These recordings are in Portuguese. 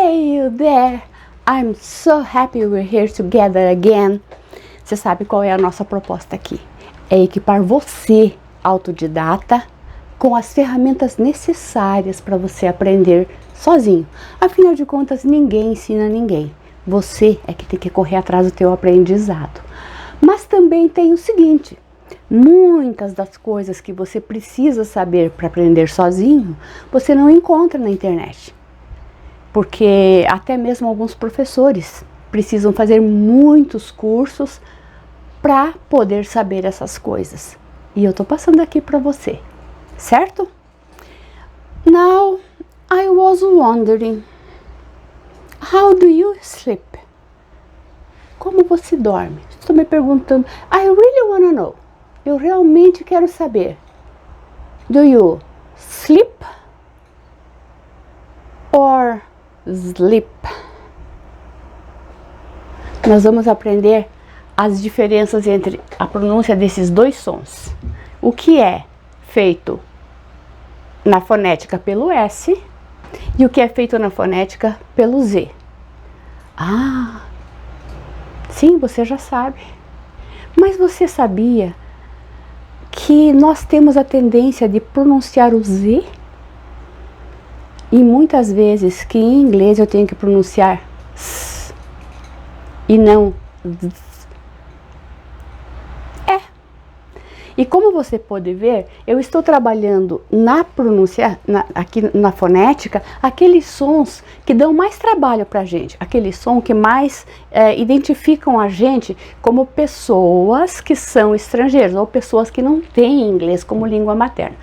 Hey you there! I'm so happy we're here together again. Você sabe qual é a nossa proposta aqui? É equipar você, autodidata, com as ferramentas necessárias para você aprender sozinho. Afinal de contas, ninguém ensina ninguém. Você é que tem que correr atrás do teu aprendizado. Mas também tem o seguinte: muitas das coisas que você precisa saber para aprender sozinho, você não encontra na internet. Porque até mesmo alguns professores precisam fazer muitos cursos para poder saber essas coisas. E eu tô passando aqui para você, certo? Now, I was wondering, how do you sleep? Como você dorme? Estou me perguntando. I really wanna know. Eu realmente quero saber. Do you sleep or sleep? Nós vamos aprender as diferenças entre a pronúncia desses dois sons. O que é feito na fonética pelo S e o que é feito na fonética pelo Z. Ah, sim, você já sabe. Mas você sabia que nós temos a tendência de pronunciar o Z? E muitas vezes que em inglês eu tenho que pronunciar S e não Z. É. E como você pode ver, eu estou trabalhando na pronúncia, aqui na fonética, aqueles sons que dão mais trabalho pra gente, aqueles sons que mais identificam a gente como pessoas que são estrangeiros ou pessoas que não têm inglês como língua materna.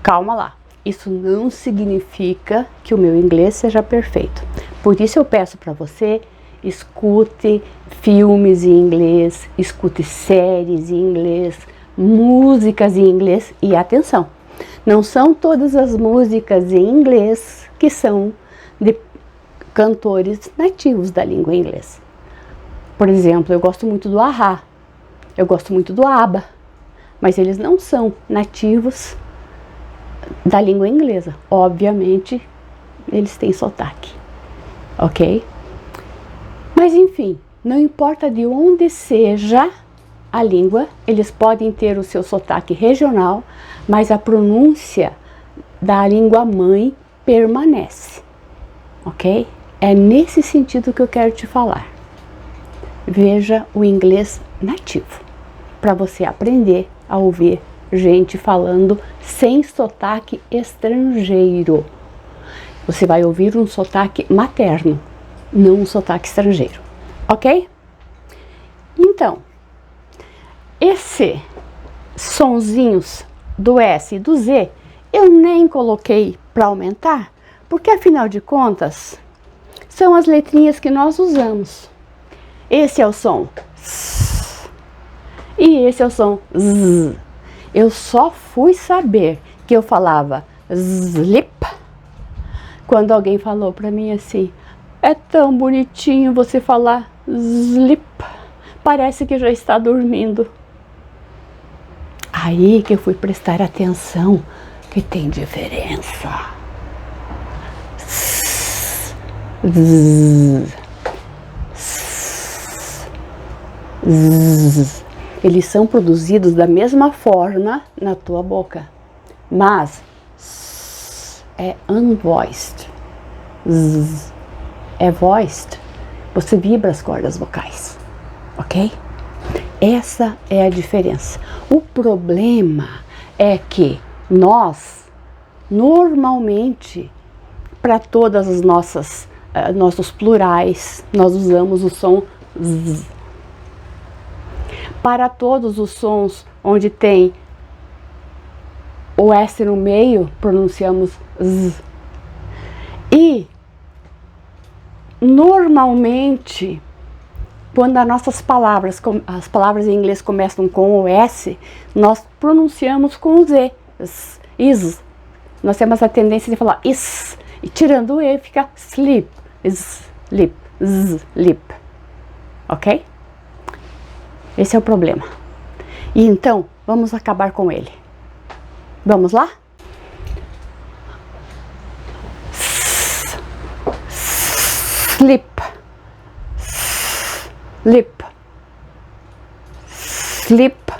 Calma lá. Isso não significa que o meu inglês seja perfeito. Por isso eu peço para você, escute filmes em inglês, escute séries em inglês, músicas em inglês e atenção, não são todas as músicas em inglês que são de cantores nativos da língua inglesa. Por exemplo, eu gosto muito do A-ha, eu gosto muito do ABBA, mas eles não são nativos da língua inglesa. Obviamente, eles têm sotaque, ok? Mas enfim, não importa de onde seja a língua, eles podem ter o seu sotaque regional, mas a pronúncia da língua mãe permanece, ok? É nesse sentido que eu quero te falar. Veja o inglês nativo, para você aprender a ouvir gente falando sem sotaque estrangeiro. Você vai ouvir um sotaque materno, não um sotaque estrangeiro, ok? Então, esses sonzinhos do S e do Z, eu nem coloquei para aumentar, porque afinal de contas, são as letrinhas que nós usamos. Esse é o som S e esse é o som Z. Eu só fui saber que eu falava sleep quando alguém falou para mim assim: é tão bonitinho você falar sleep, parece que já está dormindo. Aí que eu fui prestar atenção que tem diferença. Eles são produzidos da mesma forma na tua boca, mas é unvoiced, é voiced. Você vibra as cordas vocais, ok? Essa é a diferença. O problema é que nós, normalmente, para todas as nossos plurais, nós usamos o som Z. Para todos os sons onde tem o S no meio, pronunciamos Z. E, normalmente, quando as palavras em inglês começam com o S, nós pronunciamos com o Z. Is. Nós temos a tendência de falar is. E tirando o E, fica sleep. Sleep. Sleep. Ok? Esse é o problema. E então, vamos acabar com ele. Vamos lá? Slip, slip, slip,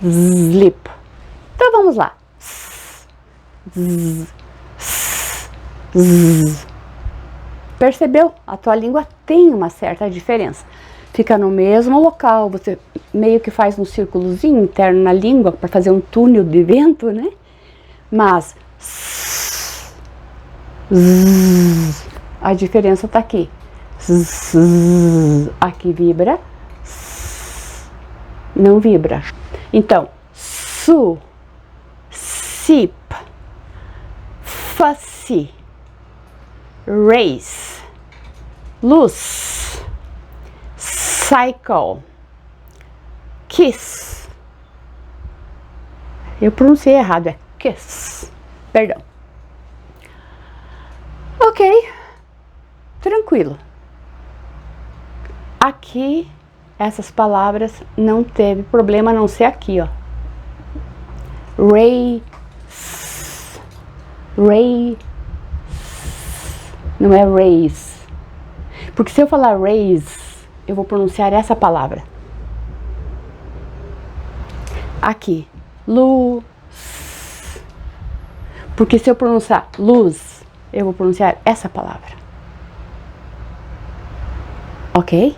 slip. Então vamos lá. Percebeu? A tua língua tem uma certa diferença. Fica no mesmo local, você meio que faz um círculozinho interno na língua para fazer um túnel de vento, né? Mas a diferença está aqui. Aqui vibra, não vibra. Então, su, sip, fussy, race, luz, cycle, kiss. Eu pronunciei errado, é kiss. Perdão. Ok, tranquilo. Aqui, essas palavras não teve problema, a não ser aqui, ó. Race, race, não é race. Porque se eu falar race, eu vou pronunciar essa palavra. Aqui, luz. Porque se eu pronunciar luz, eu vou pronunciar essa palavra. Ok?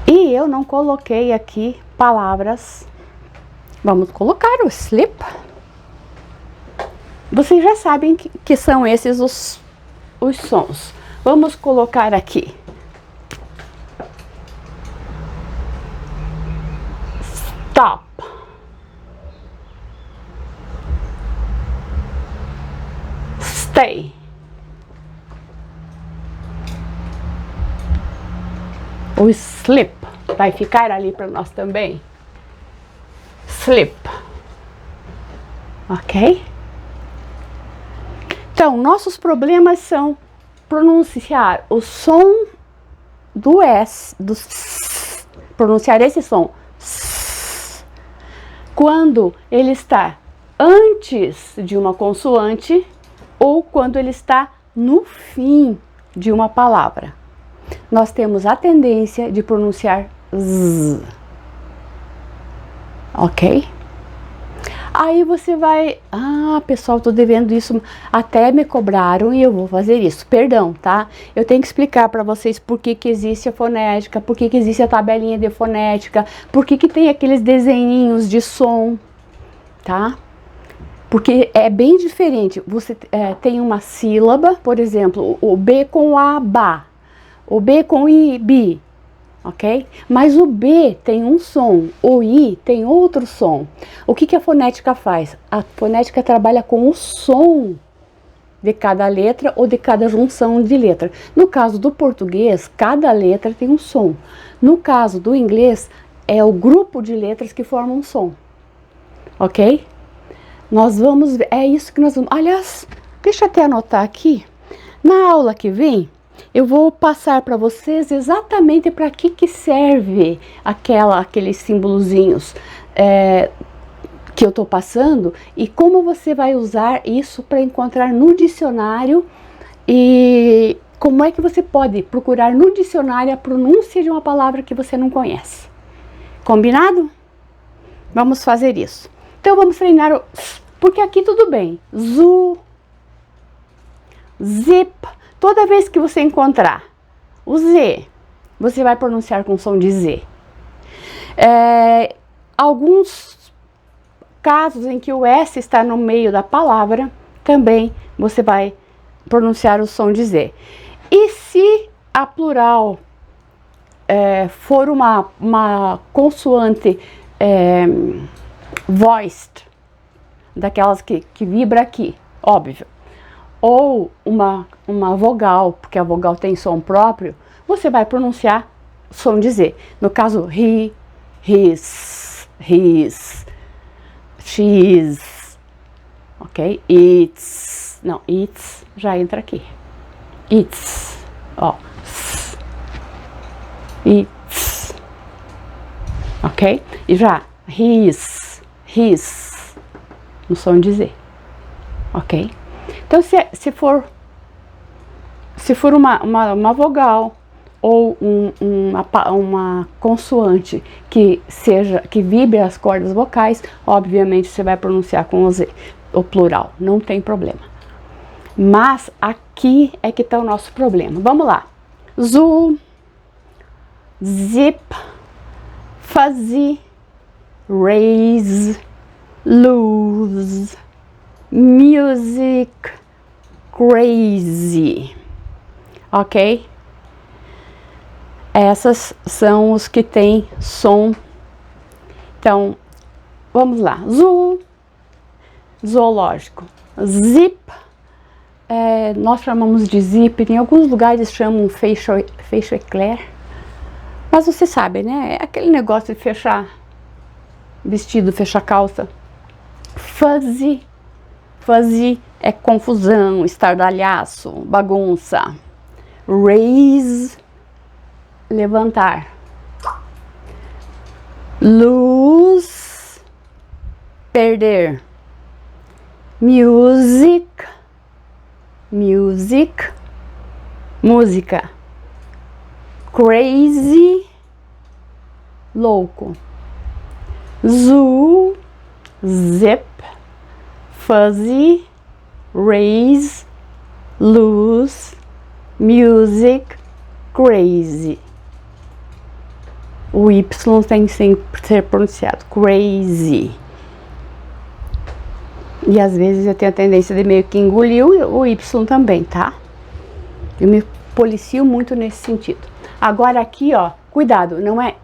E eu não coloquei aqui palavras. Vamos colocar o slip. Vocês já sabem que são esses os sons. Vamos colocar aqui. Stop. Stay. O slip vai ficar ali para nós também. Slip. Ok? Então, nossos problemas são pronunciar o som do S, do S, pronunciar esse som S, quando ele está antes de uma consoante ou quando ele está no fim de uma palavra. Nós temos a tendência de pronunciar Z. Ok? Aí você vai, pessoal, tô devendo isso, até me cobraram e eu vou fazer isso. Perdão, tá? Eu tenho que explicar para vocês por que existe a fonética, por que existe a tabelinha de fonética, por que tem aqueles desenhinhos de som, tá? Porque é bem diferente. Você tem uma sílaba, por exemplo, o B com A, ba, o B com I, bi. Ok? Mas o B tem um som, o I tem outro som. O que a fonética faz? A fonética trabalha com o som de cada letra ou de cada junção de letra. No caso do português, cada letra tem um som. No caso do inglês, é o grupo de letras que formam um som. Ok? Nós vamos ver, é isso que nós vamos... Aliás, deixa eu até anotar aqui. Na aula que vem, eu vou passar para vocês exatamente para que serve aqueles símbolozinhos que eu estou passando e como você vai usar isso para encontrar no dicionário e como é que você pode procurar no dicionário a pronúncia de uma palavra que você não conhece. Combinado? Vamos fazer isso. Então vamos treinar, porque aqui tudo bem. Zu, zip. Toda vez que você encontrar o Z, você vai pronunciar com som de Z. Alguns casos em que o S está no meio da palavra, também você vai pronunciar o som de Z. E se a plural for uma consoante voiced, daquelas que vibra aqui, óbvio, ou uma vogal, porque a vogal tem som próprio, você vai pronunciar som de Z. No caso, he, his, she's, ok? It's, não, it's já entra aqui. It's, ó, it's, ok? E já, his, no som de Z, ok? Então, se for Se for uma vogal ou uma consoante que vibre as cordas vocais, obviamente você vai pronunciar com o Z, o plural, não tem problema. Mas aqui é que está o nosso problema. Vamos lá. Zu, zip, fuzzy, raise, lose, music, crazy. Ok? Essas são os que tem som. Então, vamos lá. Zoo, zoológico. Zip, nós chamamos de zip. Em alguns lugares chamam facial eclair. Mas você sabe, né? É aquele negócio de fechar vestido, fechar calça. Fuzzy. Fuzzy é confusão, estardalhaço, bagunça. Raise, levantar. Lose, perder. Music, música. Crazy, louco. Zoo, zip, fuzzy, raise, lose, music, crazy. O Y tem que ser pronunciado crazy. E às vezes eu tenho a tendência de meio que engolir o Y também, tá? Eu me policio muito nesse sentido. Agora aqui, ó, cuidado, não é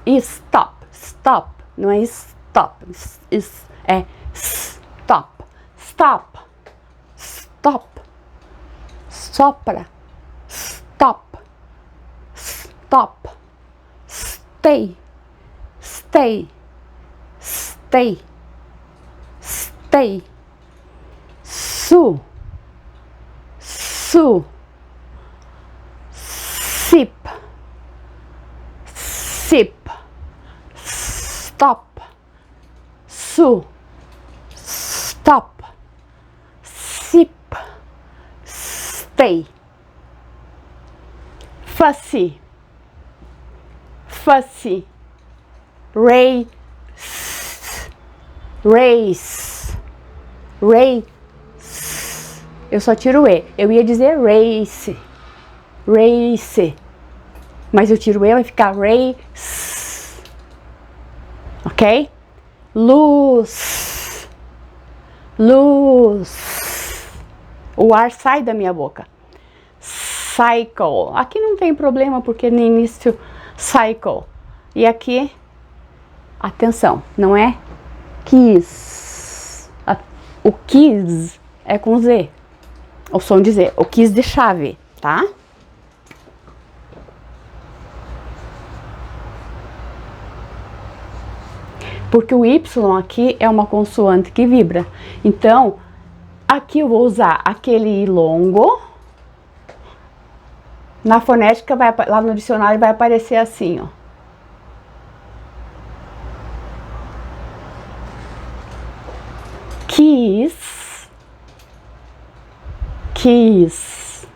stop, stop, não é stop, é stop, stop, stop, sopra, stop, stop, stay, stay, stay, stay, su, sip, sip, stop, su, stop, sip, stay. Fussy, fussy, race, race, race. Eu só tiro o E. Eu ia dizer race, race, mas eu tiro o E, vai ficar race. Ok? Luz, luz. O ar sai da minha boca. Cycle. Aqui não tem problema porque no início cycle. E aqui, atenção, não é kiss. O kiss é com Z. O som de Z. O kiss de chave, tá? Porque o Y aqui é uma consoante que vibra. Então, aqui eu vou usar aquele I longo. Na fonética, lá no dicionário, vai aparecer assim, ó. Kiss. Kiss.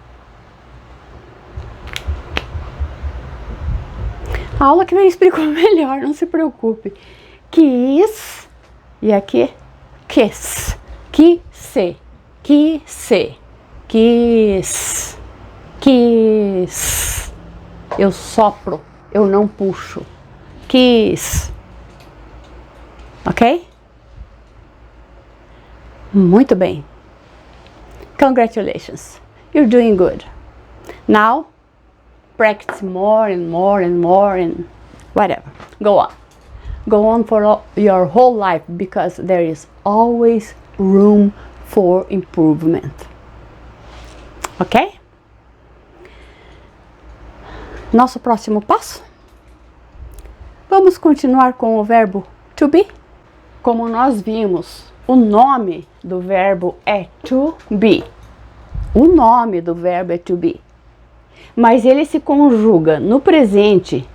A aula que vem explicou melhor, não se preocupe. Kiss. E aqui, kiss. Kiss. Kiss. Kiss. Kiss. Eu sopro, eu não puxo. Kiss. Ok? Muito bem. Congratulations. You're doing good. Now, practice more and more and more and whatever. Go on. Go on for your whole life because there is always room for improvement. Ok? Nosso próximo passo? Vamos continuar com o verbo to be. Como nós vimos, o nome do verbo é to be. O nome do verbo é to be. Mas ele se conjuga no presente.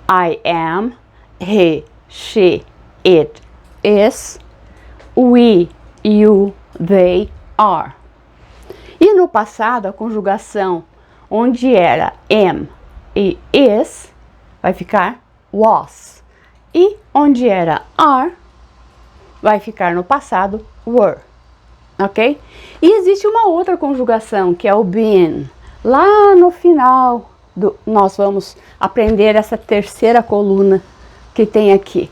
I am, he, she, it, is, we, you, they, are. E no passado, a conjugação onde era am e is, vai ficar was. E onde era are, vai ficar no passado were. Ok? E existe uma outra conjugação, que é o been. Lá no final, nós vamos aprender essa terceira coluna que tem aqui.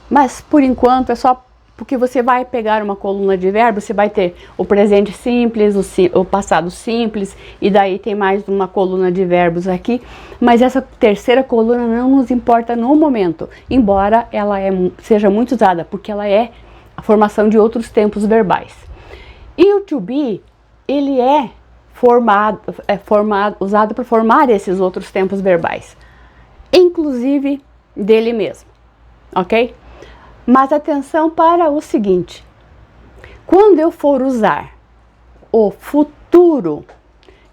Mas, por enquanto, é só porque você vai pegar uma coluna de verbo, você vai ter o presente simples, o passado simples, e daí tem mais uma coluna de verbos aqui. Mas essa terceira coluna não nos importa no momento, embora ela seja muito usada, porque ela é a formação de outros tempos verbais. E o to be, ele é usado para formar esses outros tempos verbais, inclusive dele mesmo, ok? Mas atenção para o seguinte: quando eu for usar o futuro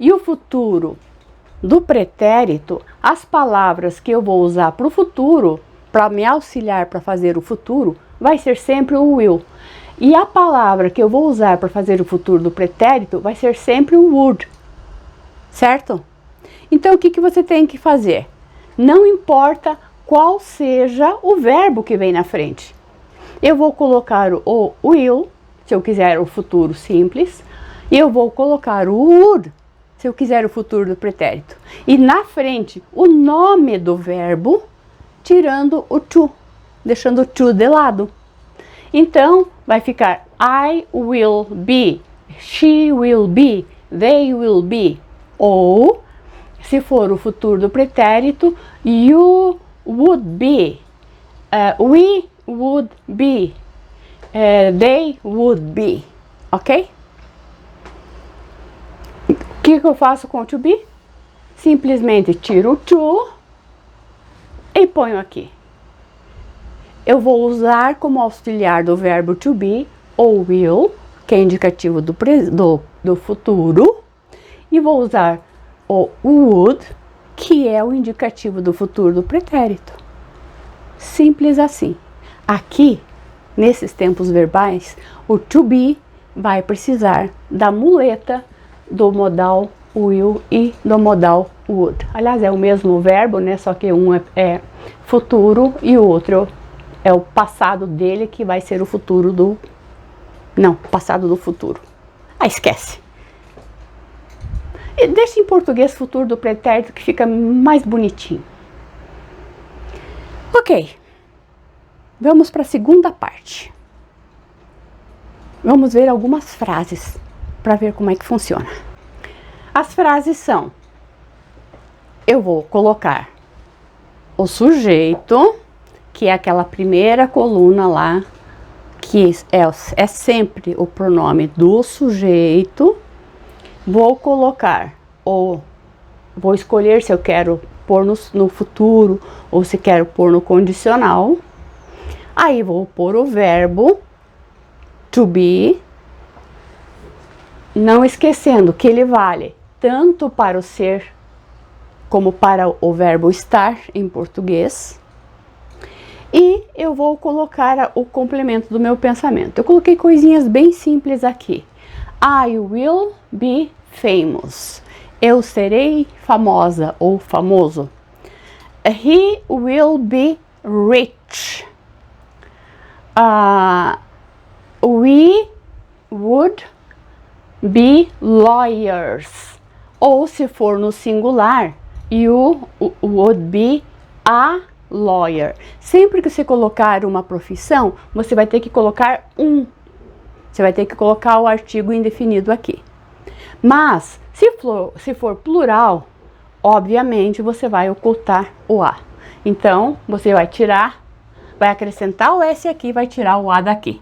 e o futuro do pretérito, as palavras que eu vou usar para o futuro, para me auxiliar para fazer o futuro, vai ser sempre o will. E a palavra que eu vou usar para fazer o futuro do pretérito vai ser sempre o would, certo? Então o que você tem que fazer? Não importa qual seja o verbo que vem na frente. Eu vou colocar o will, se eu quiser o futuro simples, e eu vou colocar o would, se eu quiser o futuro do pretérito. E na frente, o nome do verbo, tirando o to, deixando o to de lado. Então, vai ficar I will be, she will be, they will be. Ou, se for o futuro do pretérito, you would be, we would be, they would be, ok? O que eu faço com o to be? Simplesmente tiro o to e ponho aqui. Eu vou usar como auxiliar do verbo to be o will, que é indicativo do futuro, e vou usar o would, que é o indicativo do futuro do pretérito. Simples assim. Aqui, nesses tempos verbais, o to be vai precisar da muleta do modal will e do modal would. Aliás, é o mesmo verbo, né? Só que um é futuro e o outro é o passado dele, que vai ser o futuro do... Não, passado do futuro. Ah, esquece. E deixa em português futuro do pretérito, que fica mais bonitinho. Ok. Vamos para a segunda parte. Vamos ver algumas frases para ver como é que funciona. As frases são: eu vou colocar o sujeito, que é aquela primeira coluna lá, que é sempre o pronome do sujeito. Vou colocar vou escolher se eu quero pôr no futuro ou se quero pôr no condicional. Aí vou pôr o verbo to be, não esquecendo que ele vale tanto para o ser como para o verbo estar em português. E eu vou colocar o complemento do meu pensamento. Eu coloquei coisinhas bem simples aqui. I will be famous. Eu serei famosa ou famoso. He will be rich. We would be lawyers. Ou se for no singular, you would be a lawyer. Sempre que você colocar uma profissão, você vai ter que colocar você vai ter que colocar o artigo indefinido aqui. Mas, se for plural, obviamente você vai ocultar o a. Então, você vai acrescentar o S aqui, vai tirar o a daqui.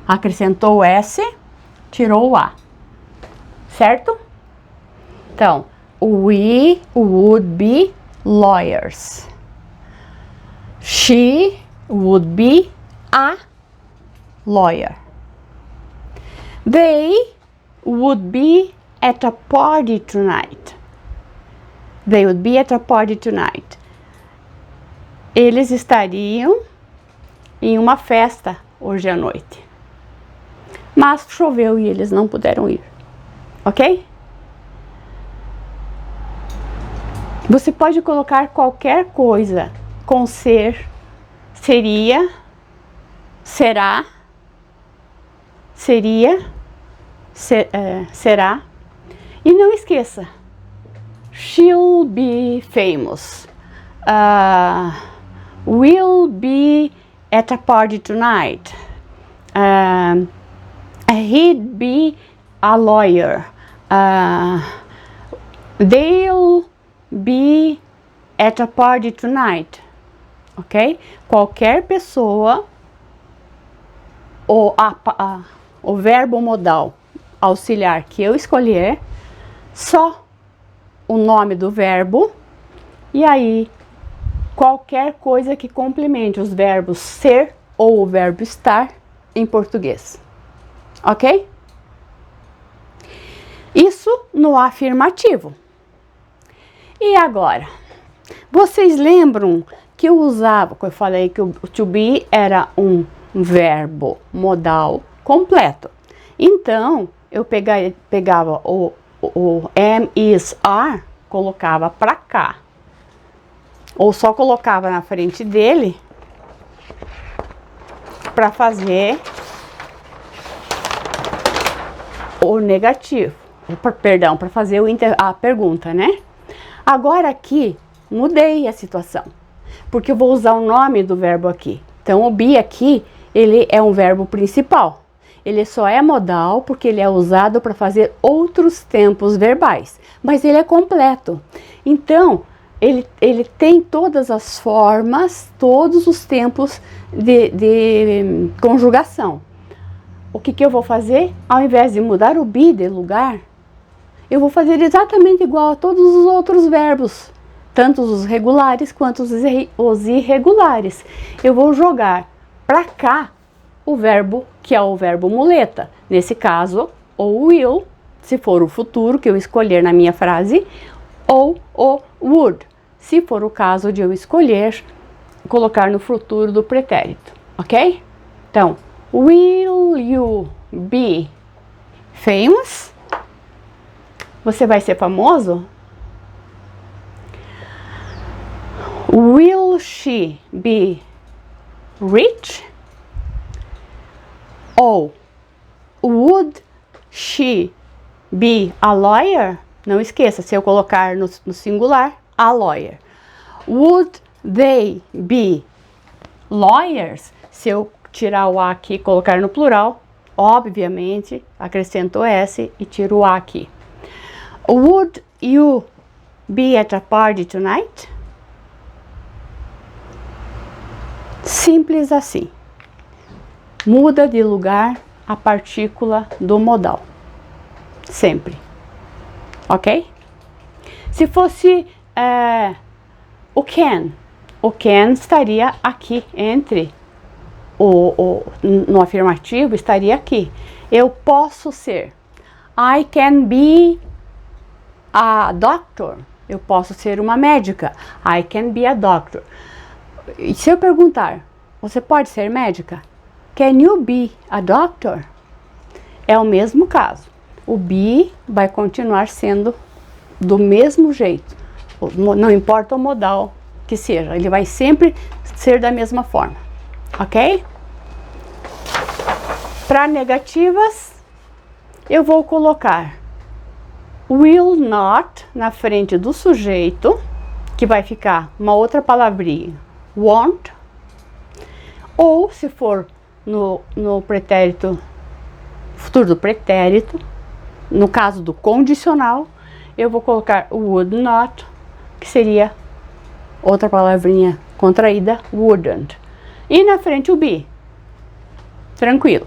Acrescentou o S, tirou o a. Certo? Então, we would be lawyers. She would be a lawyer. They would be at a party tonight. They would be at a party tonight. Eles estariam em uma festa hoje à noite. Mas choveu e eles não puderam ir. ok? Você pode colocar qualquer coisa com ser, seria, será, seria, será. E não esqueça, she'll be famous, will be at a party tonight, he'd be a lawyer, they'll be at a party tonight, ok? Qualquer pessoa, o verbo modal auxiliar que eu escolher, só o nome do verbo, e aí qualquer coisa que complemente os verbos ser ou o verbo estar em português, ok? Isso no afirmativo. E agora, vocês lembram que eu usava, que eu falei que o to be era um verbo modal completo. Então, eu pegava o am, is, are, colocava para cá. Ou só colocava na frente dele para fazer o negativo. Perdão, para fazer a pergunta, né? Agora aqui, mudei a situação, porque eu vou usar o nome do verbo aqui. Então, o be aqui, ele é um verbo principal. Ele só é modal porque ele é usado para fazer outros tempos verbais, mas ele é completo. Então, ele tem todas as formas, todos os tempos de conjugação. O que eu vou fazer? Ao invés de mudar o be de lugar, eu vou fazer exatamente igual a todos os outros verbos, tanto os regulares quanto os irregulares. Eu vou jogar para cá o verbo que é o verbo muleta. Nesse caso, o will, se for o futuro que eu escolher na minha frase, ou o would, se for o caso de eu escolher colocar no futuro do pretérito, ok? Então, will you be famous? Você vai ser famoso? Will she be rich? Ou would she be a lawyer? Não esqueça, se eu colocar no singular, a lawyer. Would they be lawyers? Se eu tirar o a aqui e colocar no plural, obviamente, acrescento S e tiro o a aqui. Would you be at a party tonight? Simples assim. Muda de lugar a partícula do modal. Sempre. Ok? Se fosse o can estaria aqui entre no afirmativo estaria aqui. Eu posso ser. I can be a doctor. Eu posso ser uma médica. I can be a doctor. E se eu perguntar, você pode ser médica? Can you be a doctor? É o mesmo caso. O be vai continuar sendo do mesmo jeito. Não importa o modal que seja. Ele vai sempre ser da mesma forma. Ok? Para negativas, eu vou colocar will not na frente do sujeito, que vai ficar uma outra palavrinha, won't. Ou se for no pretérito, futuro do pretérito, no caso do condicional, eu vou colocar would not, que seria outra palavrinha contraída, wouldn't. E na frente o be. Tranquilo.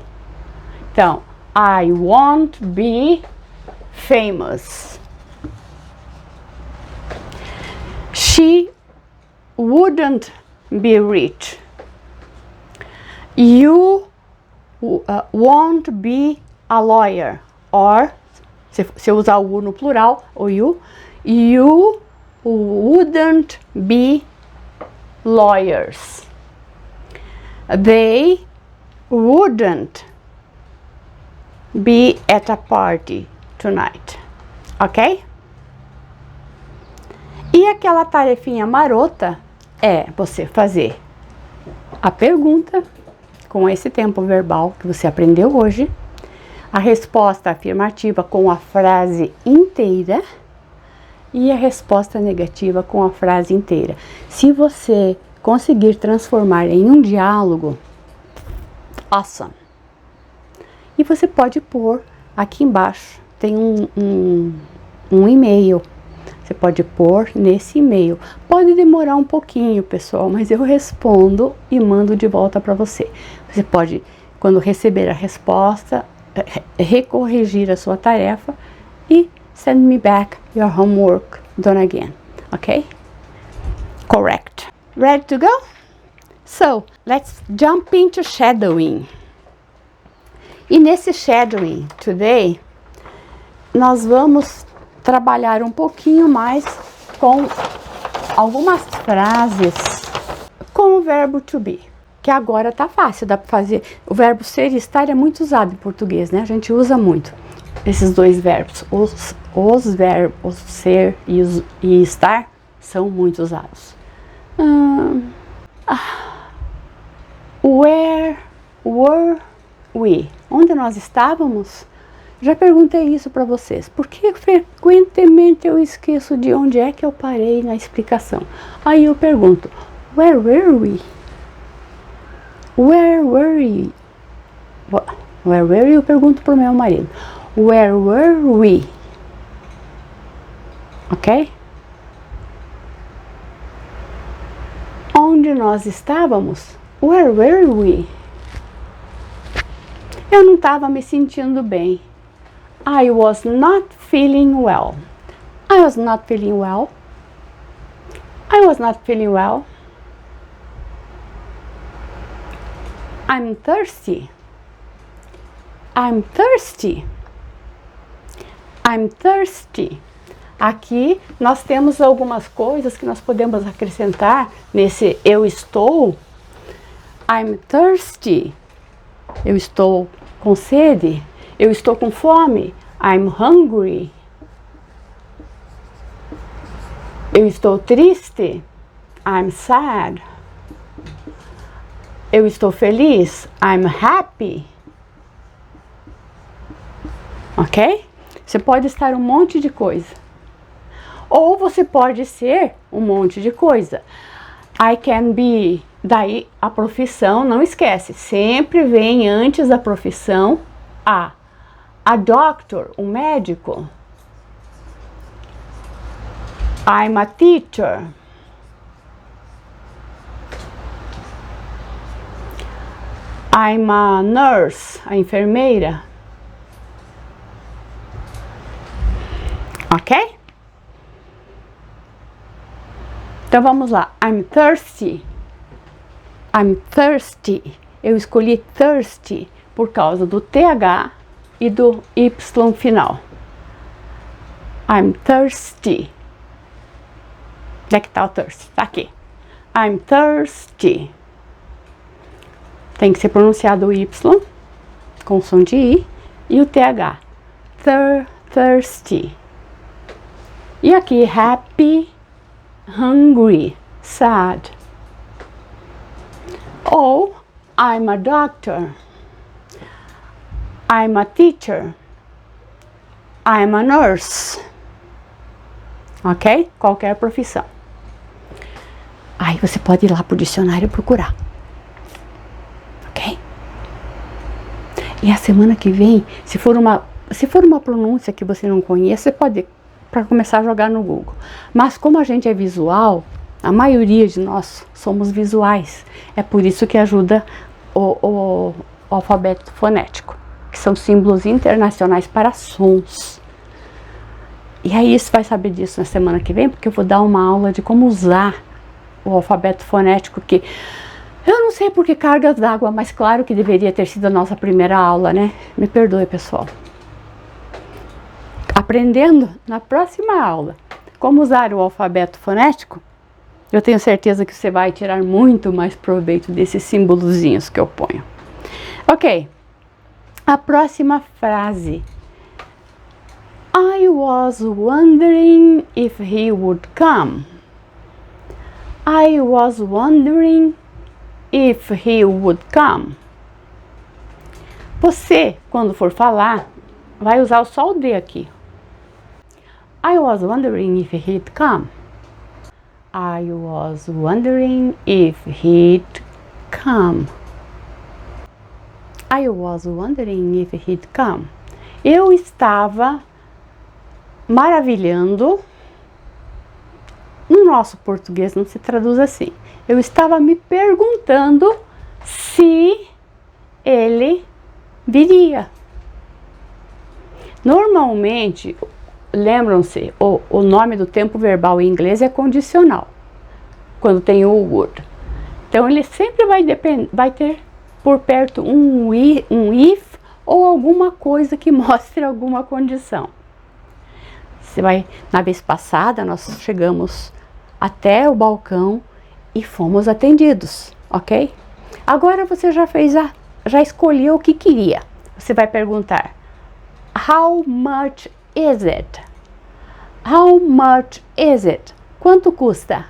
Então, I won't be famous. She wouldn't be rich. You won't be a lawyer. Or, se eu usar o no plural, ou you wouldn't be lawyers. They wouldn't be at a party tonight. ok? E aquela tarefinha marota é você fazer a pergunta com esse tempo verbal que você aprendeu hoje, a resposta afirmativa com a frase inteira e a resposta negativa com a frase inteira. Se você conseguir transformar em um diálogo, awesome! E você pode pôr aqui embaixo, tem um e-mail. Você pode pôr nesse e-mail. Pode demorar um pouquinho, pessoal, mas eu respondo e mando de volta para você. Você pode, quando receber a resposta, recorrigir a sua tarefa e send me back your homework done again. Ok? Correct. Ready to go? So, let's jump into shadowing. E nesse shadowing today, nós vamos trabalhar um pouquinho mais com algumas frases com o verbo to be, que agora tá fácil, dá para fazer. O verbo ser e estar é muito usado em português, né? A gente usa muito esses dois verbos. Os verbos ser e estar são muito usados. Where were we? Onde nós estávamos? Já perguntei isso para vocês, porque frequentemente eu esqueço de onde é que eu parei na explicação. Aí eu pergunto, where were we? Where were we? Where were we? Eu pergunto pro meu marido. Where were we? Ok? Onde nós estávamos? Where were we? Eu não estava me sentindo bem. I was not feeling well. I was not feeling well. I was not feeling well. I'm thirsty. I'm thirsty. I'm thirsty. Aqui nós temos algumas coisas que nós podemos acrescentar nesse eu estou. I'm thirsty. Eu estou com sede. Eu estou com fome. I'm hungry. Eu estou triste. I'm sad. Eu estou feliz. I'm happy. Ok? Você pode estar um monte de coisa. Ou você pode ser um monte de coisa. I can be. Daí a profissão, não esquece. Sempre vem antes da profissão a doctor, um médico. I'm a teacher. I'm a nurse, a enfermeira. Ok? Então vamos lá. I'm thirsty. I'm thirsty. Eu escolhi thirsty por causa do TH e do Y final. I'm thirsty. Onde é que tá o thirsty? Tá aqui. I'm thirsty. Tem que ser pronunciado o Y com som de I e o TH. Thirsty. E aqui, happy, hungry, sad. Ou, I'm a doctor. I'm a teacher. I'm a nurse. Ok? Qualquer profissão. Aí você pode ir lá pro dicionário procurar. Ok? E a semana que vem, se for uma pronúncia que você não conhece, você pode para começar a jogar no Google. Mas como a gente é visual, a maioria de nós somos visuais. É por isso que ajuda o alfabeto fonético, que são símbolos internacionais para sons. E aí você vai saber disso na semana que vem, porque eu vou dar uma aula de como usar o alfabeto fonético, que eu não sei por que cargas d'água, mas claro que deveria ter sido a nossa primeira aula, né? Me perdoe, pessoal. Aprendendo na próxima aula como usar o alfabeto fonético, eu tenho certeza que você vai tirar muito mais proveito desses símbolozinhos que eu ponho. Ok, a próxima frase. I was wondering if he would come. I was wondering if he would come. Você, quando for falar, vai usar só o D aqui. I was wondering if he'd come. I was wondering if he'd come. I was wondering if he'd come. Eu estava maravilhando. No nosso português não se traduz assim. Eu estava me perguntando se ele viria. Normalmente, lembram-se, o nome do tempo verbal em inglês é condicional, quando tem o would. Então ele sempre vai ter por perto um if ou alguma coisa que mostre alguma condição. Na vez passada nós chegamos até o balcão e fomos atendidos, ok? Agora você já escolheu o que queria. Você vai perguntar: How much is it? How much is it? Quanto custa?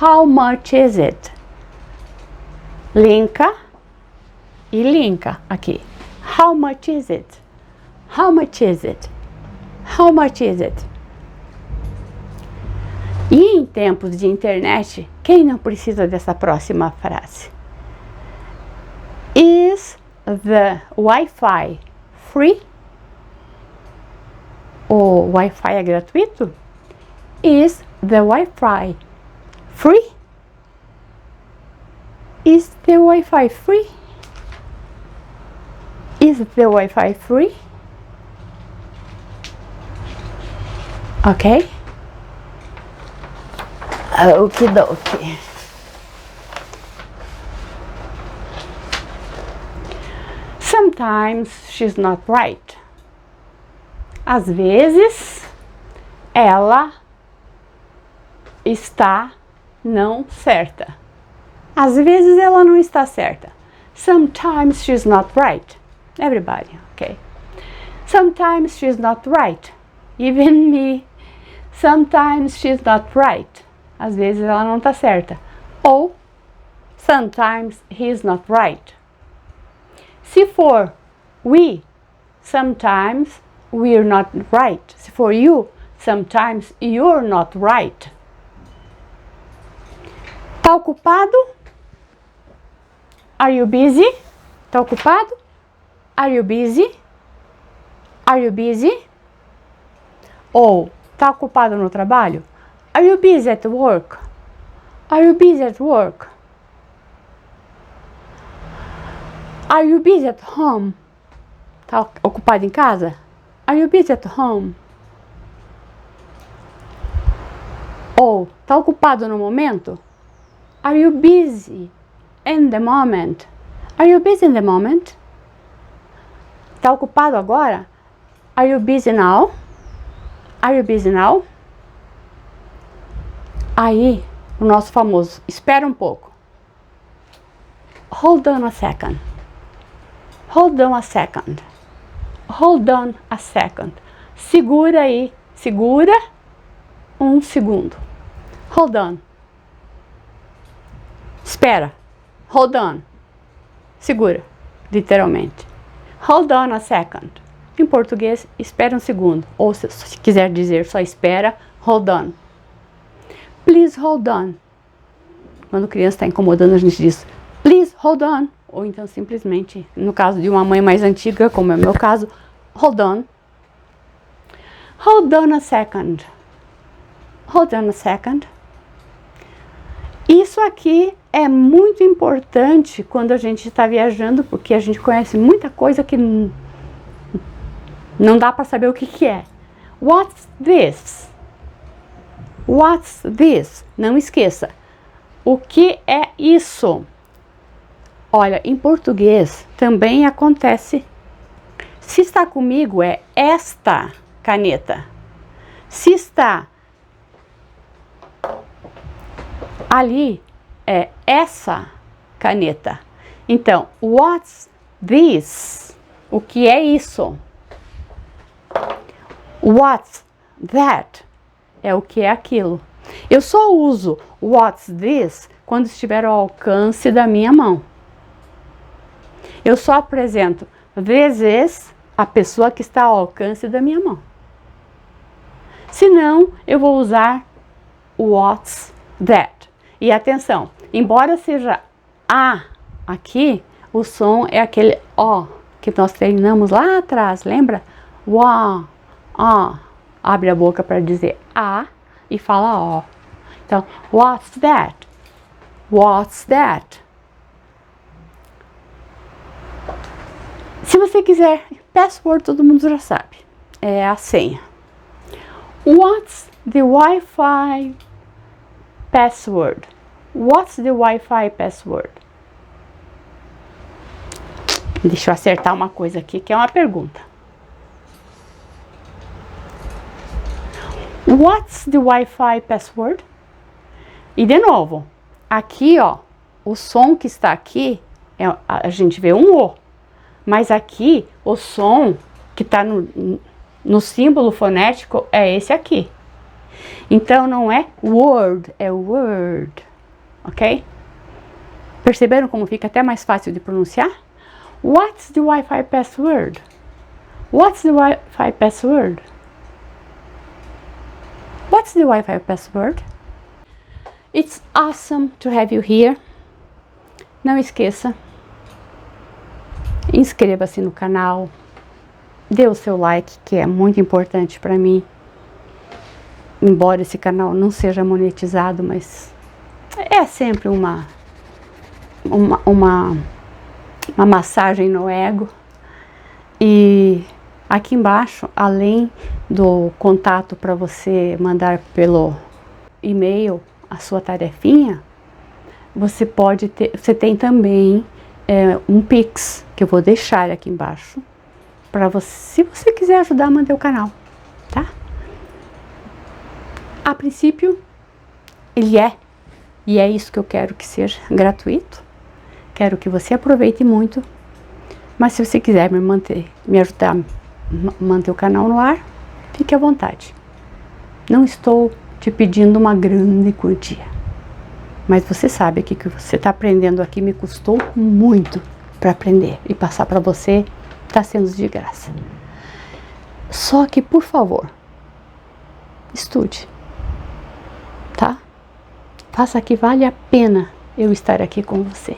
How much is it? Linka e linka aqui. How much is it? How much is it? How much is it? E em tempos de internet, quem não precisa dessa próxima frase? Is the Wi-Fi free? O Wi-Fi é gratuito? Is the Wi-Fi free? Is the Wi-Fi free? Is the Wi-Fi free? Ok? Okidoki. Sometimes she's not right. Às vezes, ela está não certa. Às vezes, ela não está certa. Sometimes she's not right. Everybody, okay? Sometimes she's not right. Even me. Sometimes she's not right. Às vezes, ela não está certa. Ou, sometimes he's not right. Se for we, sometimes we're not right. Se for you, sometimes you're not right. Tá ocupado? Are you busy? Tá ocupado? Are you busy? Are you busy? Ou tá ocupado no trabalho? Are you busy at work? Are you busy at work? Are you busy at home? Tá ocupado em casa? Are you busy at home? Ou tá ocupado no momento? Are you busy in the moment? Are you busy in the moment? Tá ocupado agora? Are you busy now? Are you busy now? Aí, o nosso famoso, espera um pouco. Hold on a second. Hold on a second. Hold on a second. Segura aí. Segura um segundo. Hold on. Espera. Hold on. Segura. Literalmente. Hold on a second. Em português, espera um segundo. Ou se quiser dizer só espera, hold on. Please hold on. Quando a criança está incomodando, a gente diz please hold on. Ou então simplesmente, no caso de uma mãe mais antiga, como é o meu caso, hold on. Hold on a second. Hold on a second. Isso aqui é muito importante quando a gente está viajando, porque a gente conhece muita coisa que não dá para saber o que é. What's this? What's this? Não esqueça. O que é isso? Olha, em português também acontece. Se está comigo é esta caneta. Se está ali é essa caneta. Então, what's this? O que é isso? What's that? É o que é aquilo. Eu só uso what's this quando estiver ao alcance da minha mão. Eu só apresento this is a pessoa que está ao alcance da minha mão. Se não, eu vou usar what's that. E atenção, embora seja A aqui, o som é aquele O que nós treinamos lá atrás, lembra? Uá, ó. Abre a boca para dizer A e fala ó. Então, what's that? What's that? Se você quiser, password todo mundo já sabe. É a senha. What's the Wi-Fi password? What's the Wi-Fi password? Deixa eu acertar uma coisa aqui, que é uma pergunta. What's the Wi-Fi password? E de novo, aqui ó, o som que está aqui, a gente vê um O. Mas aqui, o som que está no símbolo fonético é esse aqui. Então não é word, é word. Ok? Perceberam como fica até mais fácil de pronunciar? What's the Wi-Fi password? What's the Wi-Fi password? What's the Wi-Fi password? It's awesome to have you here. Não esqueça, inscreva-se no canal, dê o seu like, que é muito importante para mim. Embora esse canal não seja monetizado, mas é sempre uma massagem no ego. E aqui embaixo, além do contato para você mandar pelo e-mail a sua tarefinha, você tem também um Pix, que eu vou deixar aqui embaixo, para você, se você quiser ajudar a manter o canal, tá? A princípio, ele e é isso que eu quero que seja gratuito. Quero que você aproveite muito, mas se você quiser me ajudar a manter o canal no ar, fique à vontade. Não estou te pedindo uma grande quantia, mas você sabe que o que você está aprendendo aqui me custou muito para aprender, e passar para você está sendo de graça. Só que, por favor, estude, tá? Faça que vale a pena eu estar aqui com você.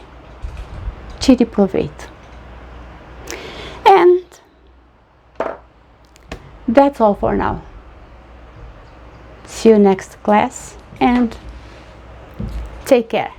Tire proveito. And that's all for now. See you next class and take care.